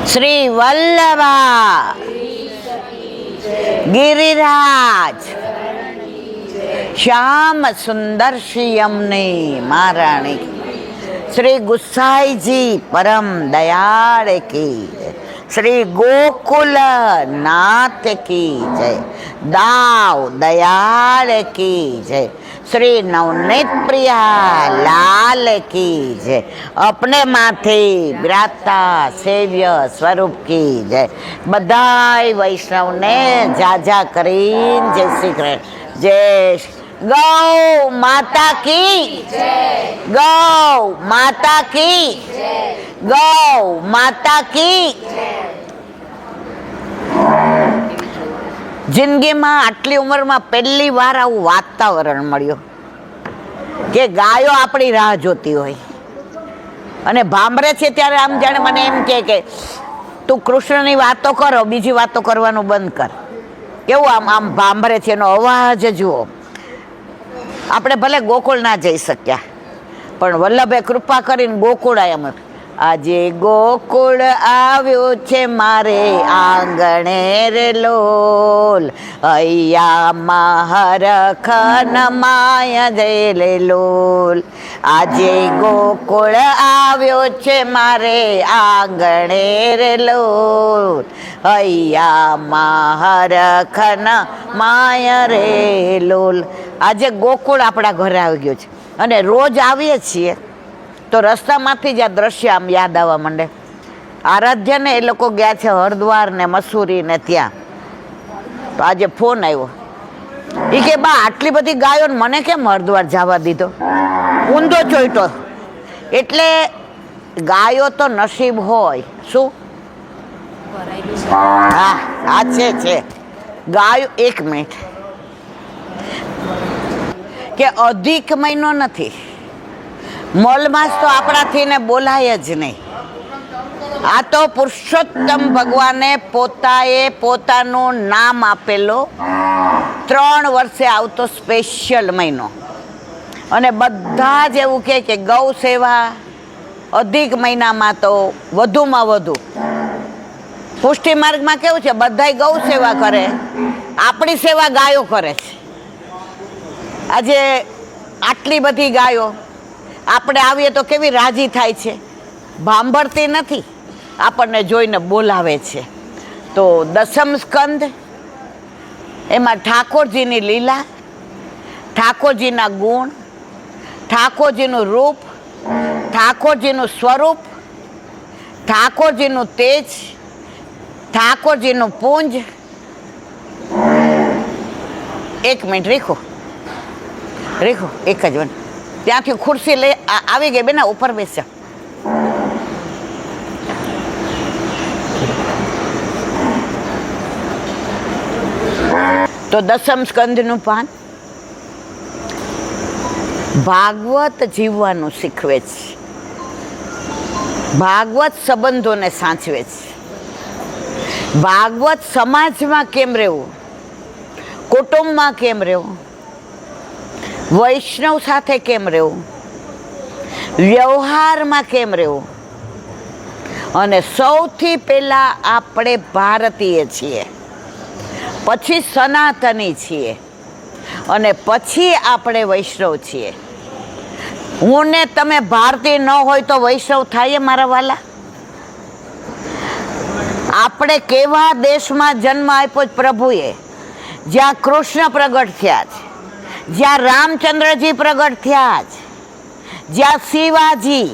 શ્રી વલ્લભા ગિરિરાજ શ્યામ સુંદર શ્રી યમને મહારાણી શ્રી ગુસાઈજી પરમ દયાળ કી શ્રી ગોકુલ નાથ કી જય દાવ દયાળ કી જય શ્રી નવનીત પ્રિયા લાલ કી જય અપને માથે બિરાજતા સેવ્ય સ્વરૂપ કી જય બધાય વૈષ્ણવને જાજા કરીને જય શ્રી કૃષ્ણ જય ગૌ માતા કી ગૌ માતા કી ગૌ માતા કી જિંદગીમાં આટલી ઉંમરમાં પહેલી વાર આવું વાતાવરણ મળ્યું કે ગાયો આપણી રાહ જોતી હોય અને ભાંભરે છે ત્યારે આમ જાણે મને એમ કે તું કૃષ્ણની વાતો કરો, બીજી વાતો કરવાનું બંધ કર. કેવું આમ આમ ભાંભરે છે, એનો અવાજ જુઓ. આપણે ભલે ગોકુળ ના જઈ શક્યા પણ વલ્લભે કૃપા કરીને ગોકુળ આવ્યા. આજે ગોકુળ આવ્યો છે મારે આંગણે રે લોલ, અહીંયા મહરખન માય જય લોલ. આજે ગોકુળ આવ્યો છે મારે આંગણે રે લોલ, અહીંયા મહરખન માય રે લોલ. આજે ગોકુળ આપણા ઘરે આવી ગયો છે અને રોજ આવીએ છીએ તો રસ્તામાંથી જ આ દ્રશ્ય આમ યાદ આવવા માંડે. આરાધ્યને એ લોકો ગયા છે હરિદ્વાર ને મસૂરી ને ત્યાં. તો આજે ફોન આવ્યો, એ કે બા આટલી બધી ગાયો મને કેમ હરિદ્વાર જવા દીધો? ઊંધો ચોઈટો. એટલે ગાયો તો નસીબ હોય. શું? હા આ છે ગાયો. એક મિનિટ, કે અધિક મહિનો નથી, મોલમાસ તો આપણાથી ને બોલાય જ નહીં. આ તો પુરુષોત્તમ ભગવાને પોતાનું નામ આપેલો 3 વર્ષે આવતો સ્પેશિયલ મહિનો. અને બધા જ એવું કે ગૌ સેવા અધિક મહિનામાં તો વધુમાં વધુ. પુષ્ટિ માર્ગમાં કેવું છે, બધાય ગૌ સેવા કરે, આપણી સેવા ગાયો કરે છે. આજે આટલી બધી ગાયો આપણે આવીએ તો કેવી રાજી થાય છે, ભાંભરતી નથી, આપણને જોઈને બોલાવે છે. તો દસમ સ્કંદ, એમાં ઠાકોરજીની લીલા, ઠાકોરજીના ગુણ, ઠાકોરજીનું રૂપ, ઠાકોરજીનું સ્વરૂપ, ઠાકોરજીનું તેજ, ઠાકોરજીનું પુંજ. એક મિનિટ રીખો એક જ મિનિટ. ત્યાંથી ખુરશી લઈ આવી ગઈ બેના, ઉપર બેસ્યા. તો દસમ સ્કંદનું પાન ભાગવત જીવવાનું શીખવે છે, ભાગવત સંબંધોને સાચવે છે, ભાગવત સમાજમાં કેમ રહેવું, કુટુંબમાં કેમ રહેવું, વૈષ્ણવ સાથે કેમ રહેવું, વ્યવહારમાં કેમ રહેવું. અને સૌથી પહેલાં આપણે ભારતીય છીએ, પછી સનાતની છીએ અને પછી આપણે વૈષ્ણવ છીએ. હું ને તમે ભારતીય ન હોય તો વૈષ્ણવ થાય મારા વાલા? આપણે કેવા દેશમાં જન્મ આપ્યો પ્રભુએ, જ્યાં કૃષ્ણ પ્રગટ થયા છે, જ્યાં રામચંદ્રજી પ્રગટ થયા છે, જ્યાં શિવાજી,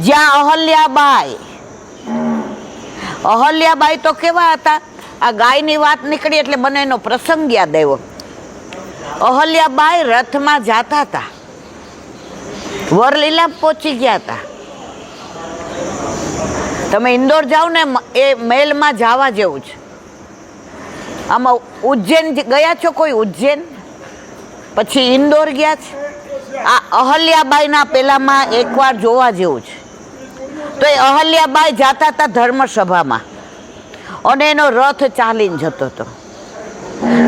જ્યાં અહલ્યાબાઈ તો કેવા હતા? આ ગાયની વાત નીકળી એટલે મને એનો પ્રસંગ યાદ આવ્યો. અહલ્યાબાઈ રથમાં જતા હતા, વરલીલા પહોંચી ગયા હતા. તમે ઇન્દોર જાઓ ને, એ મહેલમાં જવા જેવું છે. આમાં ઉજ્જૈન ગયા છો કોઈ? ઉજ્જૈન પછી ઇન્દોર ગયા છે. આ અહલ્યાબાઈના પેલામાં એકવાર જોવા જેવું છે. તો એ અહલ્યાબાઈ જતા હતા ધર્મસભામાં અને એનો રથ ચાલીને જતો હતો.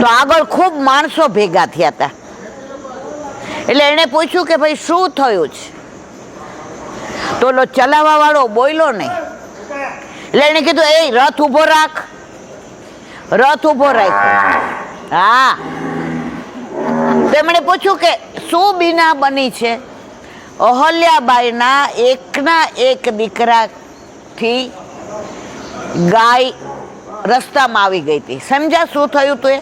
તો આગળ ખૂબ માણસો ભેગા થયા હતા. એટલે એણે પૂછ્યું કે ભાઈ શું થયું છે? તો ચલાવવા વાળો બોલ્યો નહીં એટલે એને કીધું એ રથ ઊભો રાખ. રથ ઊભો રાખ્યો. હા, તેમણે પૂછ્યું કે શું બીના બની છે? અહલ્યાબાઈના એકના એક દીકરાથી ગાય રસ્તામાં આવી ગઈ હતી. સમજ્યા શું થયું તું? એ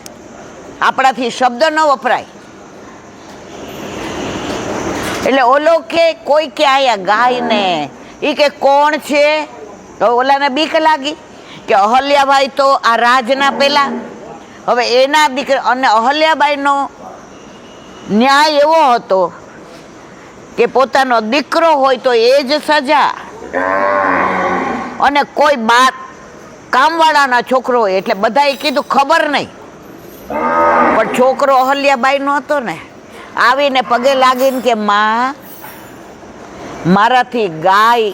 આપણાથી શબ્દ ન વપરાય. એટલે ઓલો કે કોઈ કે આયા ગાય ને, એ કે કોણ છે? તો ઓલાને બીક લાગી કે અહલ્યાબાઈ તો આ રાજના પેલા, હવે એના દીકરા. અને અહલ્યાબાઈનો ન્યાય એવો હતો કે પોતાનો દીકરો હોય તો એ જ સજા, અને કોઈ બાપ કામવાળાના છોકરો હોય એટલે બધાએ કીધું ખબર નહીં, પણ છોકરો અહલ્યાબાઈનો હતો ને, આવીને પગે લાગીને કે માં મારાથી ગાય.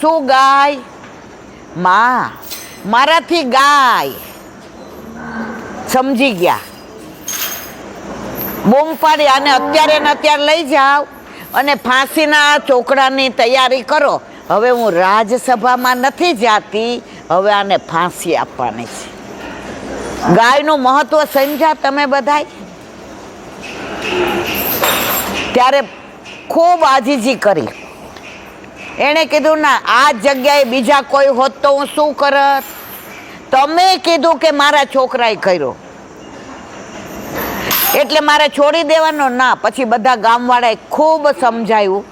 શું ગાય? માં મારાથી ગાય. સમજી ગયા. બૂમ પાડી આને અત્યારે ને અત્યારે લઈ જાઓ અને ફાંસીના ચોકડાની તૈયારી કરો. હવે હું રાજસભામાં નથી જાતી, હવે આને ફાંસી આપવાની છે. ગાયનું મહત્વ સમજ્યા તમે બધાય? ત્યારે ખૂબ આજીજી કરી. એણે કીધું ના, આ જગ્યાએ બીજા કોઈ હોત તો હું શું કરત? તમે કીધું કે મારા છોકરાએ કર્યો એટલે મારે છોડી દેવાનો ના. પછી બધા ગામવાળાએ ખૂબ સમજાયું,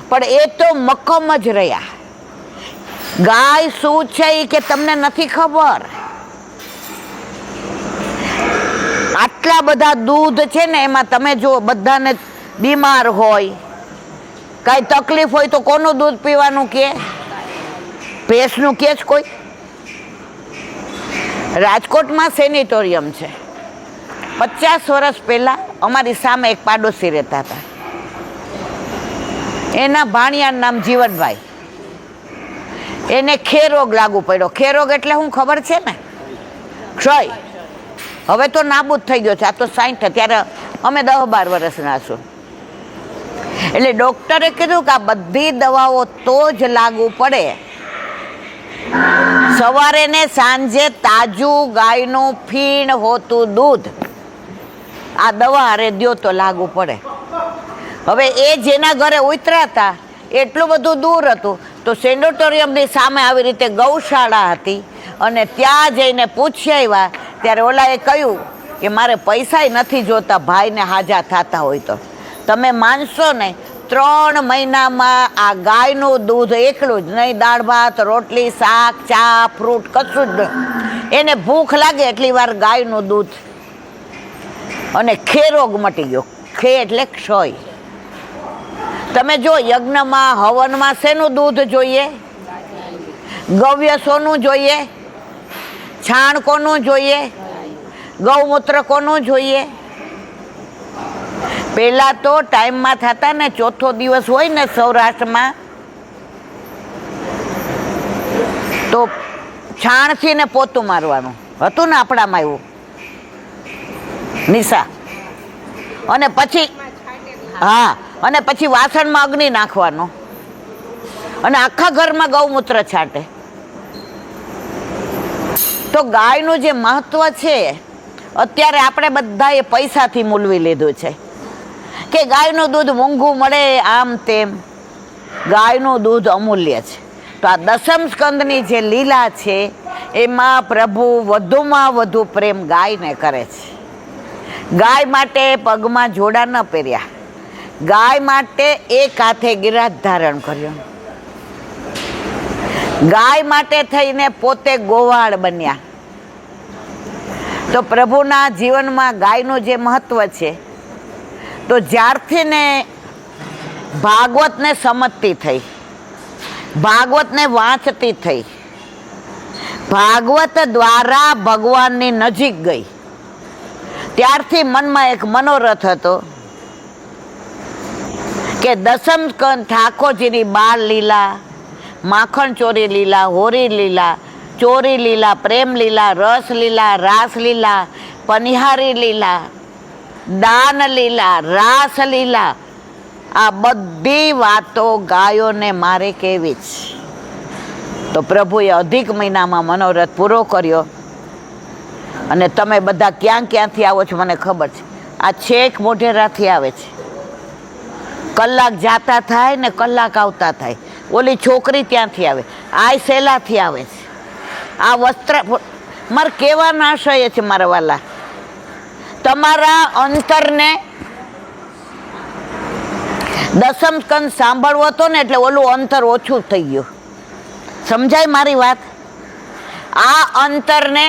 પણ એ તો મક્કમ જ રહ્યા. ગાય શું છે એ કે તમને નથી ખબર. આટલા બધા દૂધ છે ને, એમાં તમે જો બધાને બીમાર હોય, કાંઈ તકલીફ હોય તો કોનું દૂધ પીવાનું કે? ભેંસનું કે જ કોઈ? રાજકોટમાં સેનિટોરિયમ છે. 50 વર્ષ પહેલા અમારી સામે એક પાડોશી રહેતા હતા. એના ભાણિયાનું નામ જીવનભાઈ. એને ખેરોગ લાગુ પડ્યો. ખેરોગ એટલે શું ખબર છે ને? ક્ષય. હવે તો નાબૂદ થઈ ગયો છે. આ તો 60. ત્યારે અમે 10-12 વર્ષના છું. એટલે ડોક્ટરે કીધું કે આ બધી દવાઓ તો જ લાગુ પડે સવારે ને સાંજે તાજું ગાયનું ફીણ હોતું દૂધ આ દવા હારે દ્યો તો લાગુ પડે. હવે એ જેના ઘરે ઉતર્યા હતા એટલું બધું દૂર હતું, તો સેનેટોરિયમની સામે આવી રીતે ગૌશાળા હતી, અને ત્યાં જઈને પૂછી આવ્યા. ત્યારે ઓલાએ કહ્યું કે મારે પૈસા નથી જોતા, ભાઈને હાજા થતા હોય તો. તમે માનશો ને, 3 મહિનામાં આ ગાયનું દૂધ એકલું જ નહીં, દાળ ભાત રોટલી શાક ચા ફ્રૂટ કશું જ નહીં. એને ભૂખ લાગે એટલી વાર ગાયનું દૂધ, અને ખેરોગ મટી ગયો. ખે એટલે ક્ષય. તમે જો યજ્ઞમાં હવનમાં શેનું દૂધ જોઈએ? ગવ્ય સોનું જોઈએ? છાણ કોનું જોઈએ? ગૌમૂત્ર કોનું જોઈએ? પહેલા તો ટાઈમમાં થતા ને, ચોથો દિવસ હોય ને સૌરાષ્ટ્રમાં, તો છાણથી ને પોતું મારવાનું હતું ને આપણામાં એવું નિશા. અને પછી હા, અને પછી વાસણમાં અગ્નિ નાખવાનો, અને આખા ઘરમાં ગૌમૂત્ર છાંટે. તો ગાયનું જે મહત્વ છે અત્યારે આપણે બધાએ પૈસાથી મૂલવી લીધું છે કે ગાયનું દૂધ મોંઘું મળે, આમ તેમ. ગાયનું દૂધ અમૂલ્ય છે. તો આ દસમ સ્કંદની જે લીલા છે એમાં પ્રભુ વધુમાં વધુ પ્રેમ ગાયને કરે છે. ગાય માટે પગમાં જોડા ન પહેર્યા, ગાય માટે એક હાથે ગિરાજ ધારણ કર્યો, ગાય માટે થઈને પોતે ગોવાળ બન્યા. તો પ્રભુના જીવનમાં ગાયનું જે મહત્વ છે, તો જ્યારથી ને ભાગવતને સમજતી થઈ, ભાગવતને વાંચતી થઈ, ભાગવત દ્વારા ભગવાનની નજીક ગઈ, ત્યારથી મનમાં એક મનોરથ હતો કે દસમ સ્કંદ ઠાકોરજીની બાળ લીલા, માખણ ચોરી લીલા, હોરી લીલા, ચોરી લીલા, પ્રેમ લીલા, રસ લીલા, રાસ લીલા, પનિહારી લીલા, દાન લીલા, રાસ લીલા, આ બધી વાતો ગાયોને મારે કેવી છે. તો પ્રભુએ અધિક મહિનામાં મનોરથ પૂરો કર્યો. અને તમે બધા ક્યાં ક્યાંથી આવો છો મને ખબર છે. આ છેક મોઢેરાથી આવે છે. કલાક જાતા થાય ને કલાક આવતા થાય. ઓલી છોકરી ત્યાંથી આવે, આ સેલાથી આવે છે. આ વસ્ત્ર મારે કહેવાનો આશય છે મારા વાલા, તમારા અંતરને દસમ સ્કંદ સાંભળવો હતો ને એટલે ઓલું અંતર ઓછું થઈ ગયું. સમજાય મારી વાત? આ અંતરને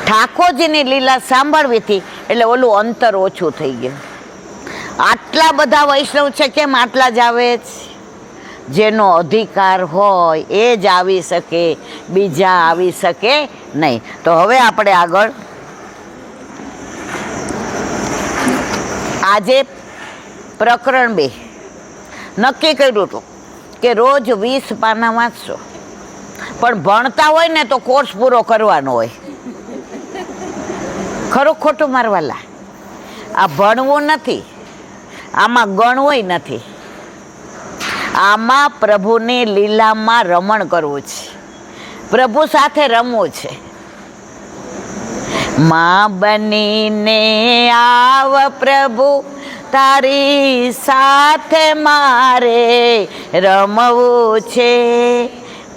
ઠાકોરજીની લીલા સાંભળવી હતી એટલે ઓલું અંતર ઓછું થઈ ગયું. આટલા બધા વૈષ્ણવ છે, કેમ આટલા જ આવે છે? જેનો અધિકાર હોય એ જ આવી શકે, બીજા આવી શકે નહીં. તો હવે આપણે આગળ આજે પ્રકરણ 2 નક્કી કર્યું હતું કે રોજ 20 પાના વાંચશો, પણ ભણતા હોય ને તો કોર્સ પૂરો કરવાનો હોય. ખરું ખોટું મારવાલા? આ ભણવું નથી, આમાં ગણવું નથી, આમાં પ્રભુની લીલામાં રમણ કરવું છે, પ્રભુ સાથે રમવું છે. માં બનીને આવ પ્રભુ, તારી સાથે મારે રમવું છે.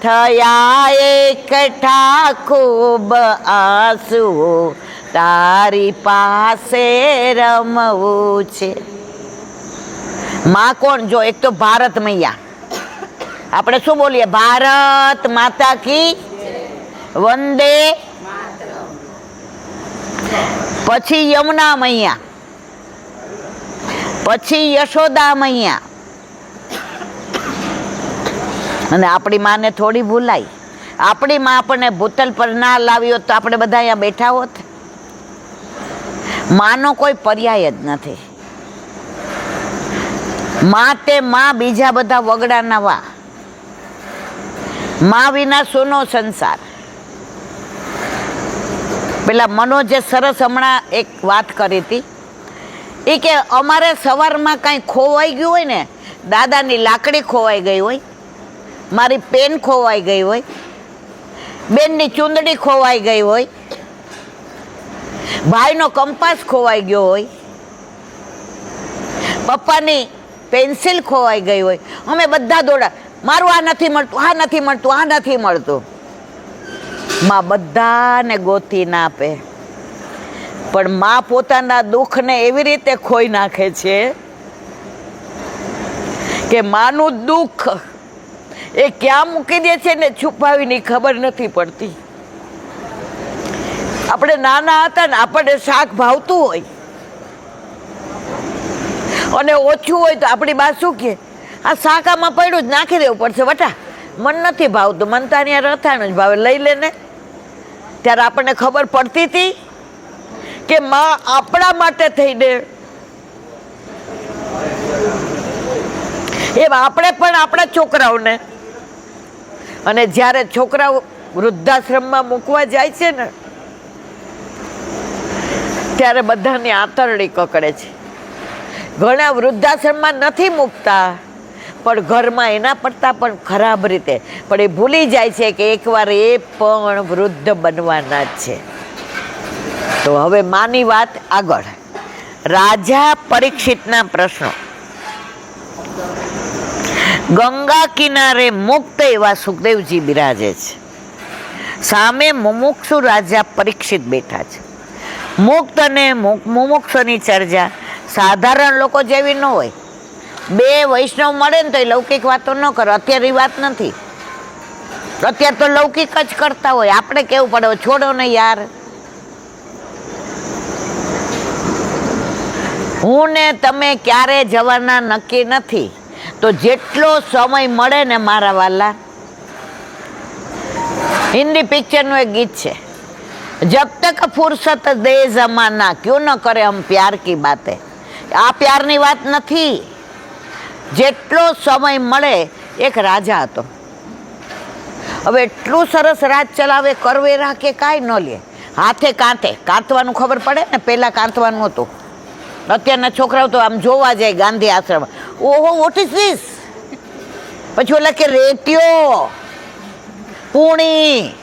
થયા એકઠા ખૂબ આંસુઓ, તારી પાસે રમવું છે. માં કોણ? જો એક તો ભારત મૈયા, આપણે શું બોલીએ? ભારત માતા કી વંદે. પછી યમુના મૈયા, પછી યશોદા મૈયા. અને આપણી માને થોડી ભૂલાય. આપણી માં આપણને ભૂતલ પર ના લાવી હોત તો આપણે બધા અહીંયા બેઠા હોત. માનો કોઈ પર્યાય જ નથી. માં તે માં, બીજા બધા વગડાના વા. માં વિના સૂનો સંસાર. પેલા મનોજે સરસ હમણાં એક વાત કરી હતી, એ કે અમારે સવારમાં કાંઈ ખોવાઈ ગયું હોય ને, દાદાની લાકડી ખોવાઈ ગઈ હોય, મારી પેન ખોવાઈ ગઈ હોય, બેનની ચૂંદડી ખોવાઈ ગઈ હોય, ભાઈનો કંપાસ ખોવાઈ ગયો હોય, પપ્પાની પેન્સિલ ખોવાઈ ગઈ હોય, અમે બધા દોડા, મારું આ નથી મળતું, આ નથી મળતું, આ નથી મળતું. માં બધાને ગોતી ના આપે, પણ માં પોતાના દુઃખને એવી રીતે ખોઈ નાખે છે કે માનું દુઃખ એ ક્યાં મૂકી દે છે ને છુપાવીની ખબર નથી પડતી. આપણે નાના હતા ને, આપણને શાક ભાવતું હોય અને ઓછું હોય તો આપણી બા શું કહે? આ શાક આમાં પડ્યું જ નાખી દેવું પડશે બટા, મન નથી ભાવતું, મન તો અહીંયા રથાણું જ ભાવે, લઈ લે ને. ત્યારે આપણને ખબર પડતી હતી કે માં આપણા માટે થઈને એમ આપણે પણ આપણા છોકરાઓને. અને જ્યારે છોકરાઓ વૃદ્ધાશ્રમમાં મૂકવા જાય છે ને, ત્યારે બધાની આંતરડી કકડે છે. ઘણા વૃદ્ધાશ્રમમાં નથી મૂકતા, પણ ઘરમાં એના પડતા પણ ખરાબ રીતે, પણ એ ભૂલી જાય છે કે એકવાર એ પણ વૃદ્ધ બનવાના જ છે. તો હવે માની વાત આગળ. રાજા પરીક્ષિતના પ્રશ્નો. ગંગા કિનારે મુક્ત એવા સુખદેવજી બિરાજે છે, સામે મુમુક્ષુ રાજા પરીક્ષિત બેઠા છે. મુક્ત અને મુમુક્ષુની ચર્ચા સાધારણ લોકો જેવી ન હોય. બે વૈષ્ણવ મળે ને તો એ લૌકિક વાતો ન કરો. અત્યારે એ વાત નથી, અત્યારે તો લૌકિક જ કરતા હોય. આપણે કેવું પડે, છોડો ને યાર. હું ને તમે ક્યારે જવાના નક્કી નથી, તો જેટલો સમય મળે ને મારા વાલા. હિન્દી પિક્ચરનું એક ગીત છે, જબ તક ફુરસત દે જમાના ક્યું ન કરે હમ પ્યાર કી બાતે. આ પ્યારની વાત નથી. જેટલો સમય મળે. એક રાજા હતો, હવે એટલું સરસ રાજ ચલાવે, કરવેરા કે કાંઈ ન લે, હાથે કાંતે. કાંતવાનું ખબર પડે ને, પહેલાં કાંતવાનું હતું. અત્યારના છોકરાઓ તો આમ જોવા જાય ગાંધી આશ્રમ, ઓહો વોટ ઇઝ ધીસ, પછી ઓલા કે રેટિયો, પૂણી,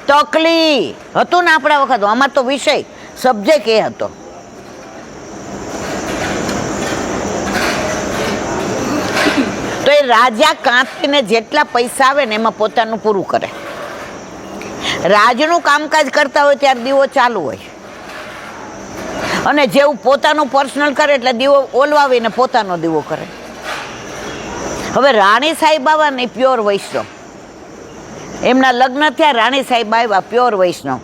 તકલી હતું ને આપણા વખત. અમાર તો વિષય સબ્જેક્ટ એ હતો. તો એ રાજા કાંતીને જેટલા પૈસા આવે ને એમાં પોતાનું પૂરું કરે. રાજનું કામકાજ કરતા હોય ત્યારે દીવો ચાલુ હોય, અને જેવું પોતાનું પર્સનલ કરે એટલે દીવો ઓલવાવીને પોતાનો દીવો કરે. હવે રાણી સાહેબ આવ્યા ને પ્યોર વૈષ્ણવ, એમના લગ્ન થયા, રાણી સાહેબ આવ્યા પ્યોર વૈષ્ણવ.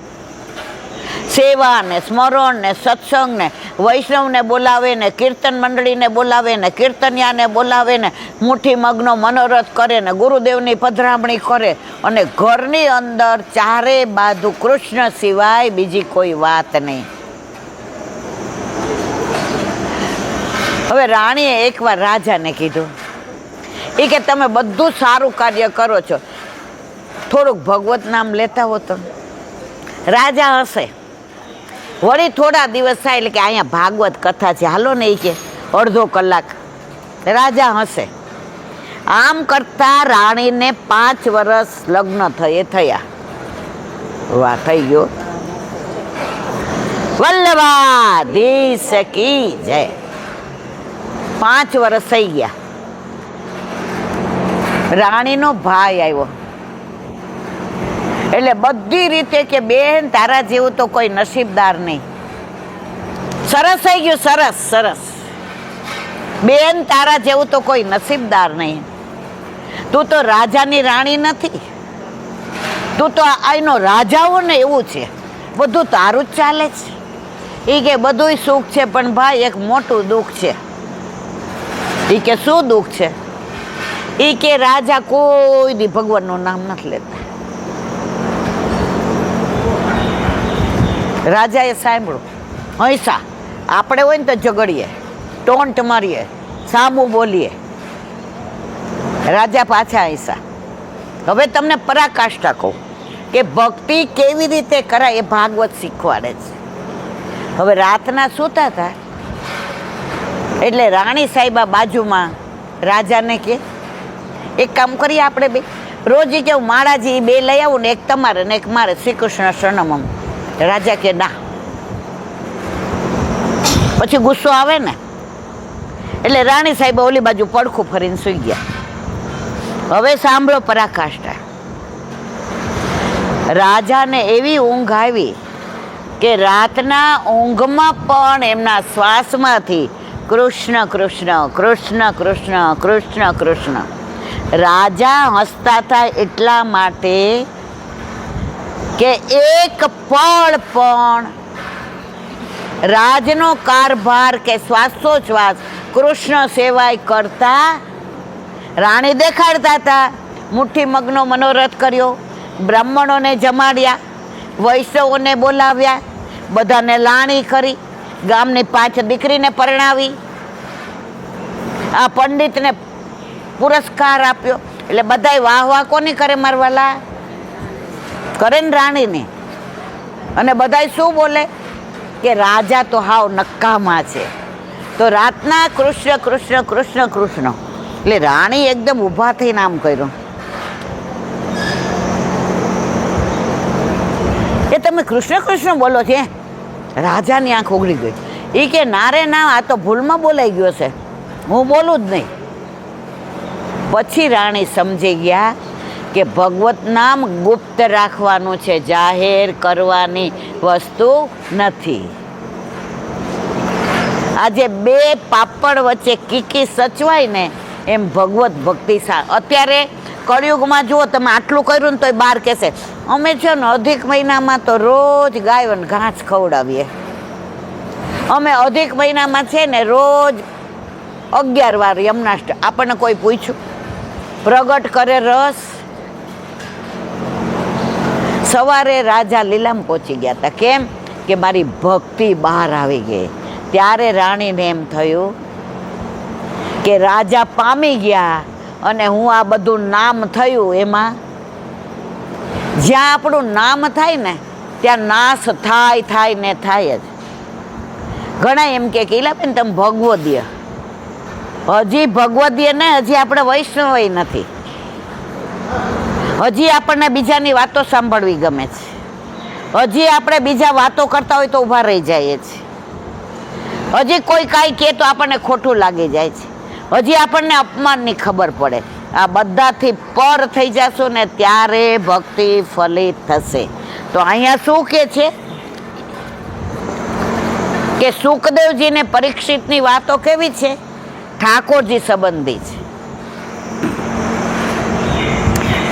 સેવા ને સ્મરણ ને સત્સંગ ને વૈષ્ણવને બોલાવે ને કીર્તન મંડળીને બોલાવે ને કીર્તનિયાને બોલાવે ને મુઠ્ઠી મગનો મનોરથ કરે ને ગુરુદેવની પધરામણી કરે, અને ઘરની અંદર ચારે બાજુ કૃષ્ણ સિવાય બીજી કોઈ વાત નહીં. હવે રાણીએ એકવાર રાજાને કીધું, એ કે તમે બધું સારું કાર્ય કરો છો, થોડુંક ભગવત નામ લેતા હો તો. રાજા હશે. વળી થોડા દિવસ થાય એટલે કે અહીંયા ભાગવત કથા છે, હાલો ને, એ કે અડધો કલાક. રાજા હશે. આમ કરતા રાણીને 5 વર્ષ લગ્ન થયા. વાહ, થઈ ગયો. વલ્લભાધીશ કી જય. 5 વર્ષ થઈ ગયા. રાણીનો ભાઈ આવ્યો એટલે બધી રીતે કે બેન તારા જેવું તો કોઈ નસીબદાર નહીં. સરસ થઈ ગયું, સરસ સરસ. બેન તારા જેવું તો કોઈ નસીબદાર નહીં. તું તો રાજાની રાણી નથી, તું તો આનો રાજાઓ ને એવું છે, બધું તારું જ ચાલે છે. એ કે બધું સુખ છે, પણ ભાઈ એક મોટું દુઃખ છે. એ કે શું દુઃખ છે? એ કે રાજા કોઈ દી ભગવાનનું નામ નથી લેતા. રાજાએ સાંભળ્યું, હૈસા આપણે હોય ને તો ઝઘડીએ, ટોન્ટ મારીએ, સામું બોલીએ. રાજા પાછા હૈસા. હવે તમને પરાકાષ્ઠા કહું કે ભક્તિ કેવી રીતે કરાય એ ભાગવત શીખવાડે છે. હવે રાતના સૂતા હતા એટલે રાણી સાહેબા બાજુમાં રાજાને કે એક કામ કરીએ આપણે બે, રોજ કેવું માળાજી 2 લઈ આવું ને, એક તમારે ને એક મારે, શ્રી કૃષ્ણ શરણમ. રાજા કે ના, પછી ગુસ્સો આવે ને, એટલે રાણી સાહેબ ઓલી બાજુ પડખું ફરીને સૂઈ ગયા. હવે સાંભળો પરાકાષ્ઠા. રાજાને એવી ઊંઘ આવી કે રાતના ઊંઘમાં પણ એમના શ્વાસમાંથી કૃષ્ણ કૃષ્ણ કૃષ્ણ કૃષ્ણ કૃષ્ણ કૃષ્ણ. રાજા હસતા થાય એટલા માટે કે એક પળ પણ રાજનો કારભાર કે શ્વાસોચ્છ્વાસ કૃષ્ણ સેવાય કરતા રાણી દેખાડતા હતા. મુઠ્ઠી મગનો મનોરથ કર્યો, બ્રાહ્મણોને જમાડ્યા, વૈષ્ણવોને બોલાવ્યા, બધાને લાણી કરી, ગામની 5 દીકરીને પરણાવી, આ પંડિતને પુરસ્કાર આપ્યો. એટલે બધાય વાહ વાહ કોની કરે મારવાલા? કરે ને રાણીને. અને બધાય શું બોલે કે રાજા તો હાવ નકામા છે. તો રાતના કૃષ્ણ કૃષ્ણ કૃષ્ણ કૃષ્ણ. એટલે રાણી એકદમ ઊભા થઈને આમ કર્યું, એ તમે કૃષ્ણ કૃષ્ણ બોલો છે? રાજાની આંખ ઉઘડી ગઈ. એ કે ના રે ના, આ તો ભૂલમાં બોલાઈ ગયો છે, હું બોલું જ નહીં. પછી રાણી સમજી ગયા કે ભગવત નામ ગુપ્ત રાખવાનું છે, જાહેર કરવાની વસ્તુ નથી. આજે 2 પાપડ વચ્ચે કીકી સચવાય ને એમ ભગવત ભક્તિ. અત્યારે કળિયુગમાં જુઓ તમે, આટલું કર્યું ને તોય 12 કહેશે અમે છે ને અધિક મહિનામાં તો રોજ ગાયોને ઘાસ ખવડાવીએ, અમે અધિક મહિનામાં છે ને રોજ 11 વાર યમનાષ્ટ. આપણને કોઈ પૂછ્યું? પ્રગટ કરે રસ. સવારે રાજા લીલામ પહોંચી ગયા હતા. કેમ કે મારી ભક્તિ બહાર આવી ગઈ. ત્યારે રાણીને એમ થયું કે રાજા પામી ગયા અને હું આ બધું નામ થયું, એમાં જ્યાં આપણું નામ થાય ને ત્યાં નાશ થાય ને થાય જ. ઘણા એમ કે ઇલાબેન તમે ભગવદીય, હજી ભગવદીય ને, હજી આપણે વૈષ્ણવ નથી. હજી આપણને બીજાની વાતો સાંભળવી ગમે છે, હજી આપણે બીજા વાતો કરતા હોય તો ઊભા રહી જઈએ છીએ, હજી કોઈ કાંઈ કહે તો આપણને ખોટું લાગી જાય છે, હજી આપણને અપમાનની ખબર પડે. આ બધાથી પર થઈ જશો ને ત્યારે ભક્તિ ફલિત થશે. તો અહીંયા શું કે છે કે સુખદેવજીને પરીક્ષિતની વાતો કેવી છે? ઠાકોરજી સંબંધી છે.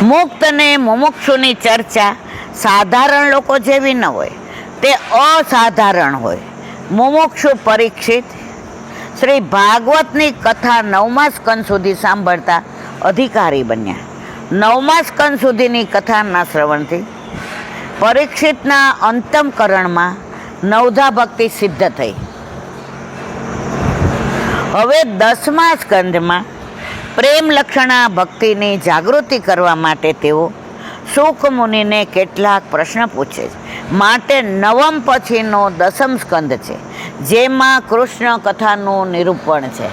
મુક્ત અને મુમુક્ષુની ચર્ચા સાધારણ લોકો જેવી ન હોય, તે અસાધારણ હોય. મુમુક્ષુ પરીક્ષિત શ્રી ભાગવતની કથા 9મા સ્કંદ સુધી સાંભળતા અધિકારી બન્યા. 9મા સ્કંદ સુધીની કથાના શ્રવણથી પરીક્ષિતના અંતમકરણમાં નવધા ભક્તિ સિદ્ધ થઈ. હવે 10મા સ્કંદમાં પ્રેમ લક્ષણા ભક્તિની જાગૃતિ કરવા માટે તેઓ શુક મુનિને કેટલાક પ્રશ્ન પૂછે છે. માટે 9મ પછીનો 10મ સ્કંદ છે, જેમાં કૃષ્ણ કથાનું નિરૂપણ છે.